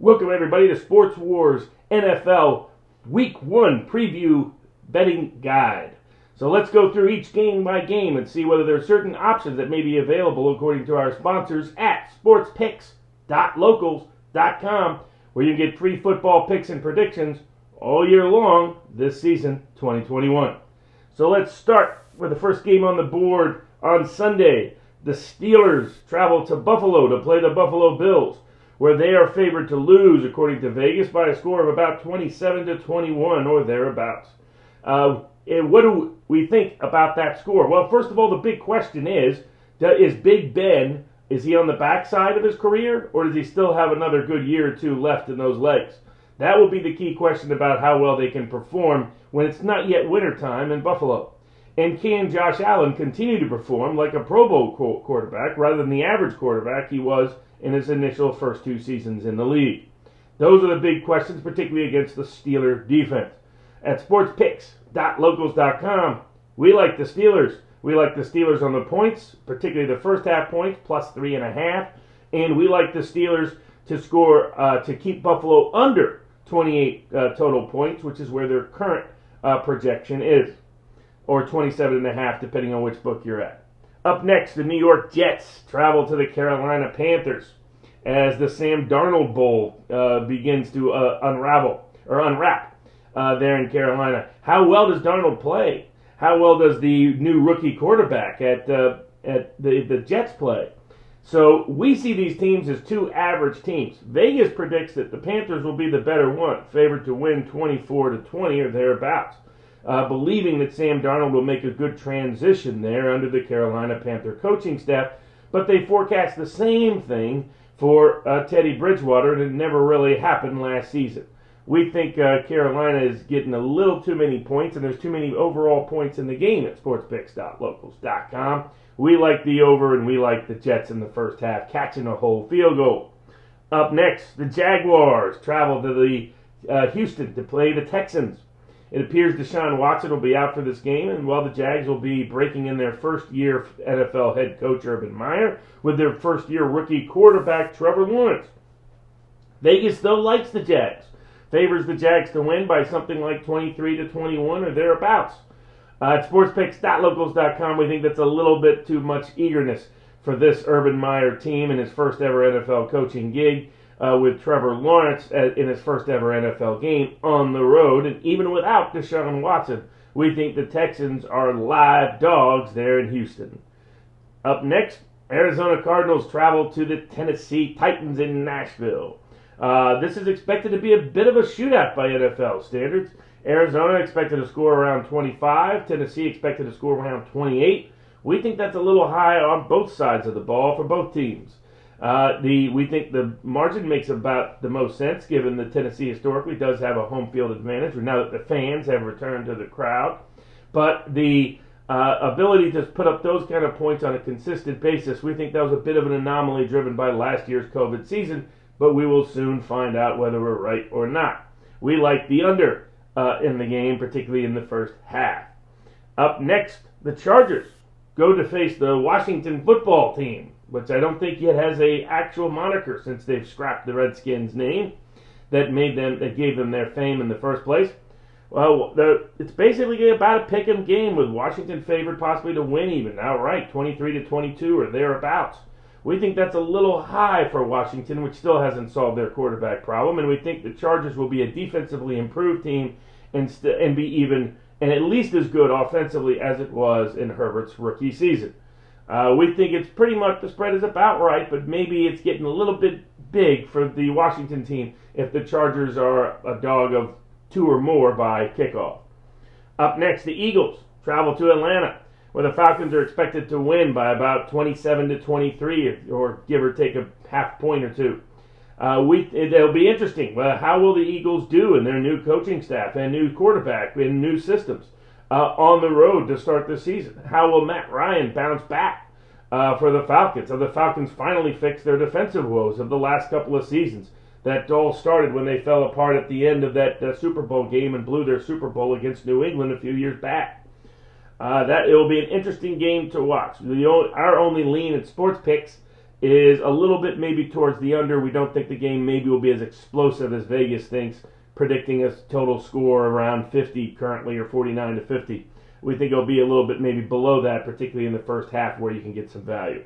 Welcome everybody to Sports Wars NFL Week 1 Preview Betting Guide. So let's go through each game by game and see whether there are certain options that may be available according to our sponsors at sportspicks.locals.com, where you can get free football picks and predictions all year long this season 2021. So let's start with the first game on the board on Sunday. The Steelers travel to Buffalo to play the Buffalo Bills, where they are favored to lose, according to Vegas, by a score of about 27-21 or thereabouts. And what do we think about that score? Well, first of all, the big question is Big Ben, is he on the backside of his career, or does he still have another good year or two left in those legs? That will be the key question about how well they can perform when it's not yet wintertime in Buffalo. And can Josh Allen continue to perform like a Pro Bowl quarterback rather than the average quarterback he was in his initial first 2 seasons in the league? Those are the big questions, particularly against the Steeler defense. At sportspicks.locals.com, we like the Steelers. We like the Steelers on the points, particularly the first half points, plus 3.5. And we like the Steelers to score, to keep Buffalo under 28 total points, which is where their current projection is, or 27.5, depending on which book you're at. Up next, the New York Jets travel to the Carolina Panthers as the Sam Darnold Bowl begins to unwrap there in Carolina. How well does Darnold play? How well does the new rookie quarterback at the Jets play? So we see these teams as 2 average teams. Vegas predicts that the Panthers will be the better one, favored to win 24-20 or thereabouts, believing that Sam Darnold will make a good transition there under the Carolina Panther coaching staff. But they forecast the same thing for Teddy Bridgewater, and it never really happened last season. We think Carolina is getting a little too many points, and there's too many overall points in the game at sportspicks.locals.com. We like the over, and we like the Jets in the first half, catching a whole field goal. Up next, the Jaguars travel to the Houston to play the Texans. It appears Deshaun Watson will be out for this game, and while the Jags will be breaking in their first-year NFL head coach Urban Meyer with their first-year rookie quarterback Trevor Lawrence. Vegas, though, likes the Jags. Favors the Jags to win by something like 23-21 or thereabouts. At sportspicks.locals.com, we think that's a little bit too much eagerness for this Urban Meyer team in his first ever NFL coaching gig, with Trevor Lawrence in his first ever NFL game on the road. And even without Deshaun Watson, we think the Texans are live dogs there in Houston. Up next, Arizona Cardinals travel to the Tennessee Titans in Nashville. This is expected to be a bit of a shootout by NFL standards. Arizona expected to score around 25. Tennessee expected to score around 28. We think that's a little high on both sides of the ball for both teams. We think the margin makes about the most sense, given that Tennessee historically does have a home field advantage, now that the fans have returned to the crowd. But the ability to put up those kind of points on a consistent basis, we think that was a bit of an anomaly driven by last year's COVID season, but we will soon find out whether we're right or not. We like the under in the game, particularly in the first half. Up next, the Chargers go to face the Washington football team, which I don't think yet has a actual moniker since they've scrapped the Redskins name that gave them their fame in the first place. Well, it's basically about a pick-em game with Washington favored possibly to win even outright, 23-22 or thereabouts. We think that's a little high for Washington, which still hasn't solved their quarterback problem, and we think the Chargers will be a defensively improved team and be even and at least as good offensively as it was in Herbert's rookie season. We think it's pretty much, the spread is about right, but maybe it's getting a little bit big for the Washington team if the Chargers are a dog of 2 or more by kickoff. Up next, the Eagles travel to Atlanta, where the Falcons are expected to win by about 27-23, or give or take a half point or 2. It'll be interesting. How will the Eagles do in their new coaching staff and new quarterback and new systems on the road to start the season? How will Matt Ryan bounce back for the Falcons? Have the Falcons finally fixed their defensive woes of the last couple of seasons? That all started when they fell apart at the end of that Super Bowl game and blew their Super Bowl against New England a few years back. It will be an interesting game to watch. Our only lean at Sports Picks is a little bit maybe towards the under. We don't think the game maybe will be as explosive as Vegas thinks, predicting a total score around 50 currently, or 49 to 50. We think it'll be a little bit maybe below that, particularly in the first half where you can get some value.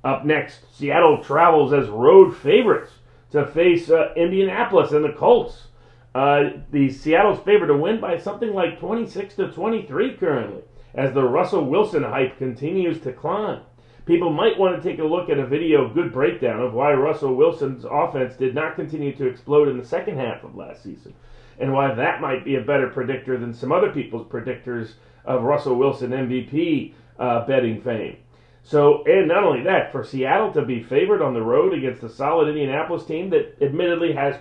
Up next, Seattle travels as road favorites to face Indianapolis and the Colts. The Seattle's favored to win by something like 26 to 23 currently, as the Russell Wilson hype continues to climb. People might want to take a look at a video good breakdown of why Russell Wilson's offense did not continue to explode in the second half of last season, and why that might be a better predictor than some other people's predictors of Russell Wilson MVP betting fame. So, and not only that, for Seattle to be favored on the road against a solid Indianapolis team that admittedly has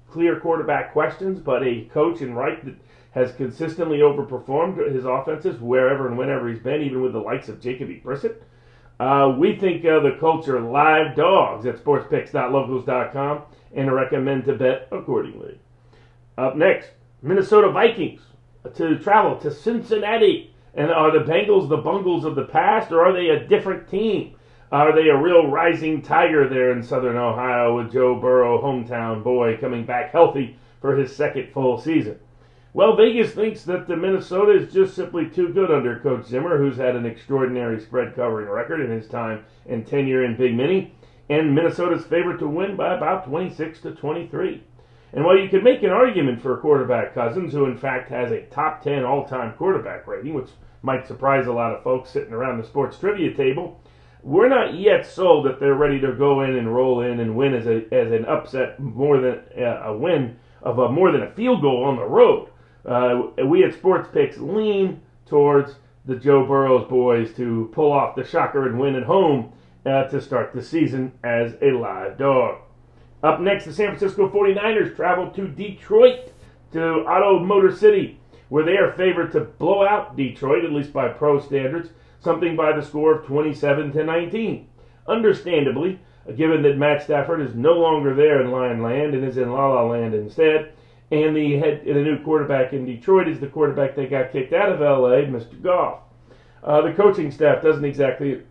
clear quarterback questions, but a coach in Reich that has consistently overperformed his offenses wherever and whenever he's been, even with the likes of Jacoby Brissett. We think the Colts are live dogs at sportspicks.locals.com and recommend to bet accordingly. Up next, Minnesota Vikings to travel to Cincinnati. And are the Bengals the Bungles of the past, or are they a different team? Are they a real rising tiger there in Southern Ohio with Joe Burrow, hometown boy, coming back healthy for his second full season? Well, Vegas thinks that the Minnesota is just simply too good under Coach Zimmer, who's had an extraordinary spread covering record in his time and tenure in Big Mini, and Minnesota's favored to win by about 26 to 23. And while you could make an argument for quarterback Cousins, who in fact has a top 10 all-time quarterback rating, which might surprise a lot of folks sitting around the sports trivia table, we're not yet sold that they're ready to go in and roll in and win as an upset more than a win of more than a field goal on the road. We at Sports Picks lean towards the Joe Burrow's boys to pull off the shocker and win at home to start the season as a live dog. Up next, the San Francisco 49ers travel to Detroit, to Auto Motor City, where they are favored to blow out Detroit, at least by pro standards, something by the score of 27 to 19. Understandably, given that Matt Stafford is no longer there in Lion Land and is in La La Land instead, and the new quarterback in Detroit is the quarterback that got kicked out of L.A., Mr. Goff. The coaching staff doesn't exactly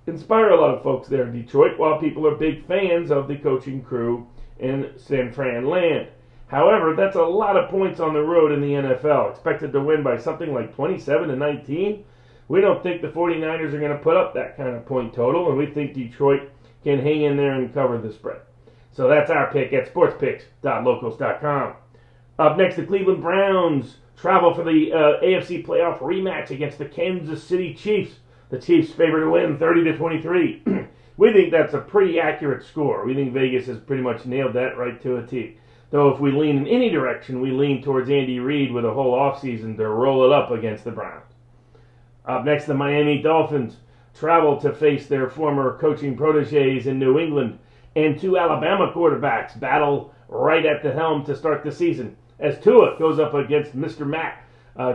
inspire a lot of folks there in Detroit, while people are big fans of the coaching crew in San Fran land. However, that's a lot of points on the road in the NFL, expected to win by something like 27 to 19. We don't think the 49ers are going to put up that kind of point total, and we think Detroit can hang in there and cover the spread. So that's our pick at sportspicks.locals.com. Up next, the Cleveland Browns travel for the AFC playoff rematch against the Kansas City Chiefs. The Chiefs favored to win 30 to 23. We think that's a pretty accurate score. We think Vegas has pretty much nailed that right to a T. Though if we lean in any direction, we lean towards Andy Reid with a whole offseason to roll it up against the Browns. Up next, the Miami Dolphins travel to face their former coaching proteges in New England, and two Alabama quarterbacks battle right at the helm to start the season, as Tua goes up against Mr. Mack,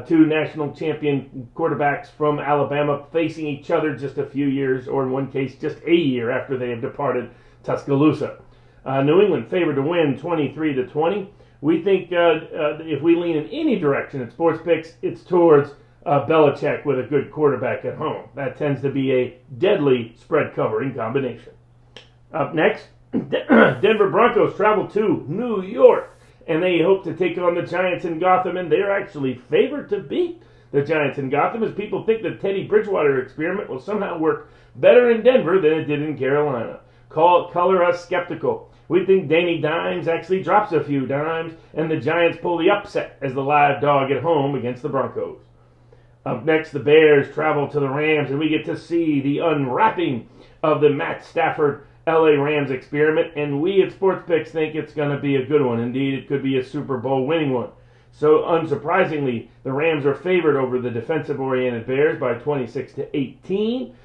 two national champion quarterbacks from Alabama facing each other just a few years, or in one case, just a year after they have departed Tuscaloosa. New England favored to win 23 to 20. We think if we lean in any direction at Sports Picks, it's towards Belichick with a good quarterback at home. That tends to be a deadly spread covering combination. Up next, Denver Broncos travel to New York, and they hope to take on the Giants in Gotham, and they're actually favored to beat the Giants in Gotham, as people think the Teddy Bridgewater experiment will somehow work better in Denver than it did in Carolina. Color us skeptical. We think Danny Dimes actually drops a few dimes, and the Giants pull the upset as the live dog at home against the Broncos. Up next, the Bears travel to the Rams, and we get to see the unwrapping of the Matt Stafford LA Rams experiment, and we at Sports Picks think it's going to be a good one. Indeed, it could be a Super Bowl winning one. So, unsurprisingly, the Rams are favored over the defensive-oriented Bears by 26 to 18,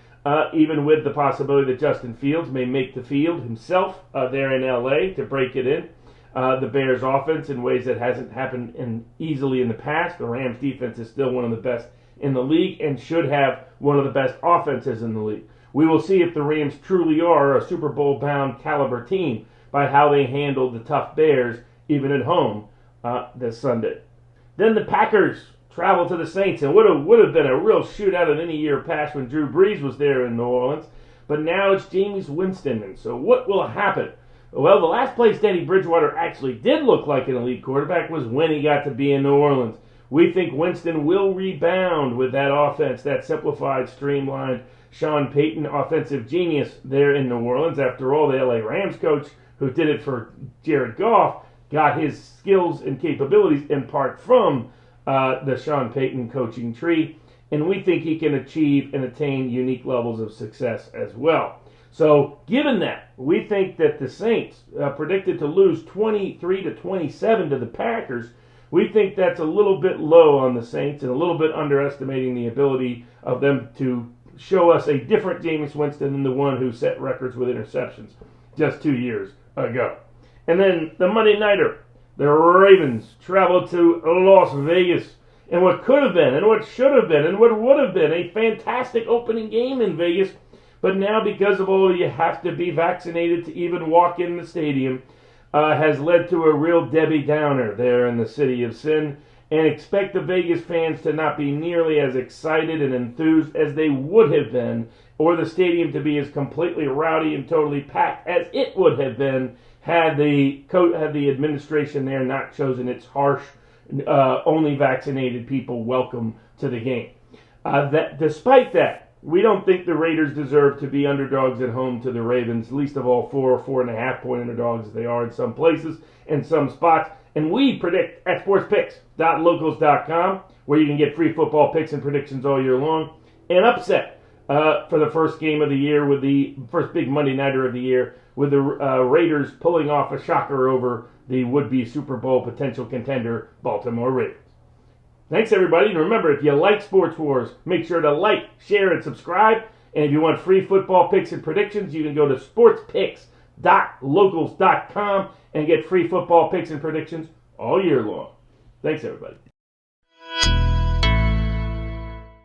even with the possibility that Justin Fields may make the field himself there in LA to break it in. The Bears' offense in ways that hasn't happened easily in the past. The Rams' defense is still one of the best in the league and should have one of the best offenses in the league. We will see if the Rams truly are a Super Bowl-bound caliber team by how they handle the tough Bears, even at home, this Sunday. Then the Packers travel to the Saints, and would have been a real shootout in any year past when Drew Brees was there in New Orleans. but now it's Jameis Winston. And so what will happen? Well, the last place Teddy Bridgewater actually did look like an elite quarterback was when he got to be in New Orleans. We think Winston will rebound with that offense, that simplified, streamlined Sean Payton offensive genius there in New Orleans. After all, the LA Rams coach who did it for Jared Goff got his skills and capabilities in part from the Sean Payton coaching tree. And we think he can achieve and attain unique levels of success as well. So, given that, we think that the Saints predicted to lose 23-27 to the Packers. We think that's a little bit low on the Saints and a little bit underestimating the ability of them to show us a different Jameis Winston than the one who set records with interceptions just 2 years ago. And then the Monday Nighter, the Ravens traveled to Las Vegas. And what could have been, and what should have been, and what would have been a fantastic opening game in Vegas. But now, because of all you have to be vaccinated to even walk in the stadium, has led to a real Debbie Downer there in the city of sin, and expect the Vegas fans to not be nearly as excited and enthused as they would have been, or the stadium to be as completely rowdy and totally packed as it would have been had the administration there not chosen its harsh, only vaccinated people welcome to the game. Despite that, we don't think the Raiders deserve to be underdogs at home to the Ravens, least of all 4 or 4.5 point underdogs as they are in some places and some spots. And we predict at sportspicks.locals.com, where you can get free football picks and predictions all year long, an upset for the first game of the year, with the first big Monday Nighter of the year, with the Raiders pulling off a shocker over the would-be Super Bowl potential contender Baltimore Ravens. Thanks, everybody. And remember, if you like Sports Wars, make sure to like, share, and subscribe. And if you want free football picks and predictions, you can go to sportspicks.locals.com and get free football picks and predictions all year long. Thanks, everybody.